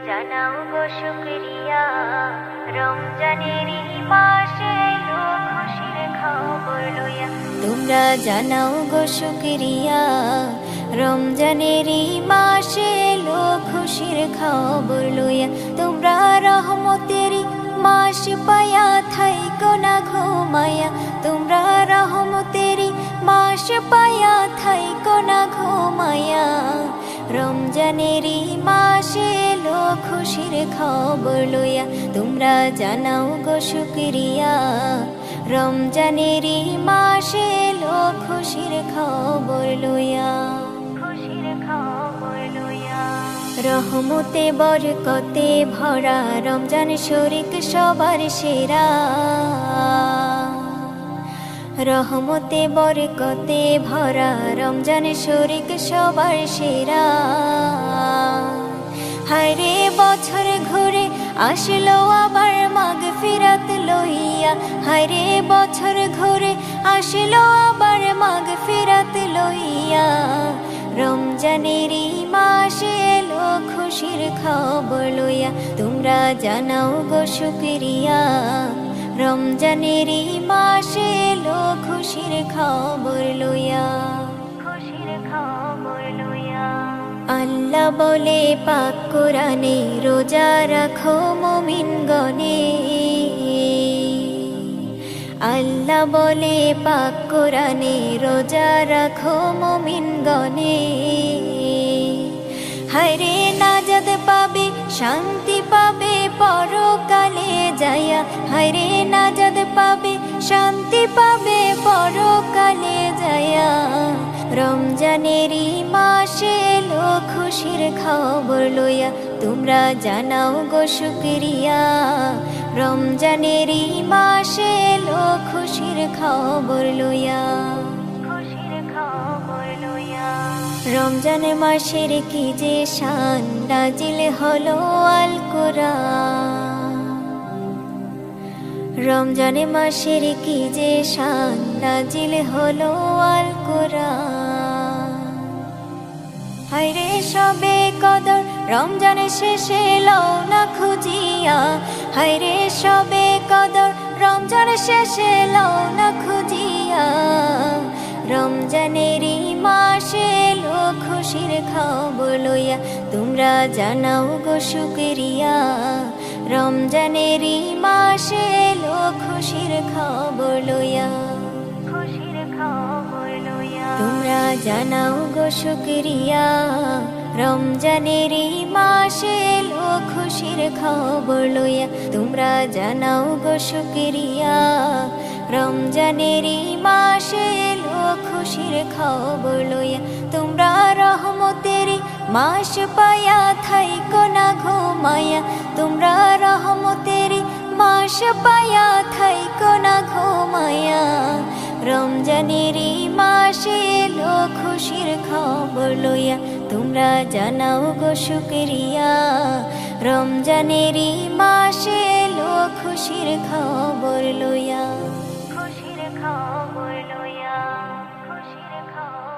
জানাও গো শুকরিয়া, রমজানের এই মাসে এলো খুশির খবর লইয়া। তোমরা জানাও গো শুকরিয়া, রমজানের এই মাসে এলো খুশির খবর লইয়া। তোমরা রহমতেরই মাস পায়া থাইকো না ঘুমায়া। তোমরা রহমতেরই মাস পায়া থাইকো না ঘুমায়া। রমজানের এই মাসে এলো খুশির খবর লইয়া। তোমরা জানাও গো শুকরিয়া, রমজানের এই মাসে এলো খুশির খবর লইয়া। খুশির খবর লইয়া। রহমতে বরকতে ভরা রমজান শরীক সবার সেরা। রহমতে বরকতে ভরা রমজান শরীক সবার সেরা। হায়রে বছর ঘুরে আসলো আবার মাগফিরাত লইয়া। হায়রে বছর ঘুরে আসলো আবার মাগফিরাত লইয়া। রমজানের এই মাসে এলো খুশির খবর লইয়া। তোমরা জানাও গো শুকরিয়া, রমজানের এই মাসে এলো খুশির খবর লইয়া। খুশির খবর লইয়া। আল্লাহ বলে পাক কোরআনে, রোজা রাখো মুমিনগণে। আল্লাহ বলে পাক কোরআনে, রোজা রাখো মুমিনগণে। হায়রে নাজাত পাবে, শান্তি পাবে পরকালে যায়া। হায়রে নাজাত পাবে, শান্তি পাবে পরকালে যায়া। রমজানের এই মাসে এলো খুশির খবর লইয়া। তোমরা জানাও গো শুকরিয়া, রমজানের এই মাসে এলো খুশির খবর লইয়া। খুশির খবর লইয়া। রমজান মাসের কি যে শান, নাজিল হলো আল কোরআন। রমজান মাসের কি যে শান, নাজিল হলো আল কোরআন। হায়রে সবে কদর রমজান শেষে লও না খুঁজিয়া। হায়রে সবে কদর রমজান শেষে লও না খুঁজিয়া। রমজানের এই মাসে এলো খুশির খবর লইয়া। তোমরা জানাও গো শুকরিয়া, রমজানের এই মাসে এলো খুশির খবর লইয়া। খুশির খবর লইয়া। তোমরা জানাও গো শুকরিয়া, রমজানের এই মাসে এলো খুশির খবর লইয়া। তোমরা জানাও গো শুকরিয়া, রমজানের এই মাসে এলো খুশির খবর লইয়া। তোমরা রহমতেরই মাস পায়া থাইকো না ঘুমায়া। তোমরা রহমতেরই মাস পায়া থাইকো না ঘুমায়া। রমজানের এই মাসে এলো খুশির খবর লইয়া। তোমরা জানাও গো শুকরিয়া, রমজানের এই মাসে এলো খুশির খবর লইয়া। খুশির খবর লইয়া। খুশির খবর।